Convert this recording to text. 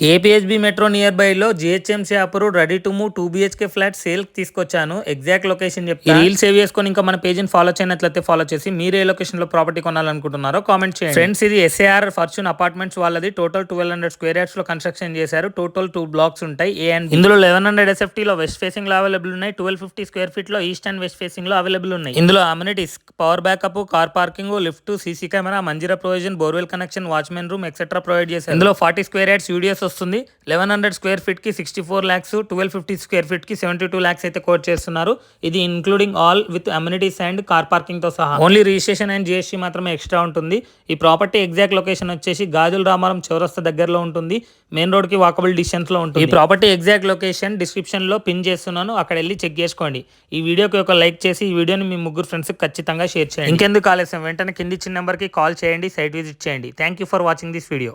ఏపీహెచ్బీ metro near by లో GHMC approved ready to move 2 BHK flat sale తీసుకొచ్చాను. Exact location చెప్తా. Reel save చేసుకొని ఇంకా మన పేజ్ ని ఫాలో చేయనట్లయితే ఫాలో చేసి మీరు ఏ లొకేషన్ లో ప్రాపర్టీ కొనాలనుకుంటున్నారో కామెంట్ చేయండి. ఫ్రెండ్స్, ఇది SAR ఫార్చ్యూన్ అపార్ట్మెంట్స్ వాళ్ళది. టోటల్ 1200 స్క్వేర్ యార్డ్స్ లో కన్స్ట్రక్షన్ చేశారు. టోటల్ 2 బ్లాక్స్ ఉంటాయి, A and B. ఇందులో 1100 SFT లో వెస్ట్ ఫేసింగ్ లో అవైలబుల్ ఉన్నాయి. 1250 స్క్వేర్ ఫీట్ లో ఈస్ట్ అండ్ వెస్ట్ ఫేసింగ్ లో అవైలబుల్ ఉన్నాయి. ఇందులో amenities, power backup, car parking, lift, CC camera, Manjeera provision, borewell connection, watchmen room etcetera provide చేశారు. ఇందులో 40 స్క్వేర్ యార్డ్స్ యూడిఎస్ వస్తుంది. 1100 స్క్వేర్ ఫీట్ కి 64 lakhs, 1250 స్క్వేర్ ఫీట్ కి 72 lakhs అయితే కోట్ చేస్తున్నారు. ఇది including all with amenities and car parking తో సహా. ఓన్లీ రిజిస్ట్రేషన్ అండ్ GST మాత్రమే ఎక్స్ట్రా ఉంటుంది. ఈ ప్రాపర్టీ ఎగ్జాక్ట్ లొకేషన్ వచ్చేసి గాజుల రామారం చౌరస్తా దగ్గరలో ఉంటుంది. మెయిన్ రోడ్ కి వాకబుల్ డిస్టెన్స్ లో ఉంటుంది. ఈ ప్రాపర్టీ ఎగ్జాక్ట్ లొకేషన్ డిస్క్రిప్షన్ లో పిన్ చేస్తున్నాను, అక్కడ వెళ్ళి చెక్ చేసుకోండి. ఈ వీడియోకి ఒక లైక్ చేసి ఈ వీడియోని మీ ముగ్గురు ఫ్రెండ్స్ ఖచ్చితంగా షేర్ చేయండి. ఇంకెందుకు ఆలస్యం, వెంటనే కింది చిన్న నెంబర్ కి కాల్ చేయండి, సైట్ విజిట్ చేయండి. Thank you for watching this video.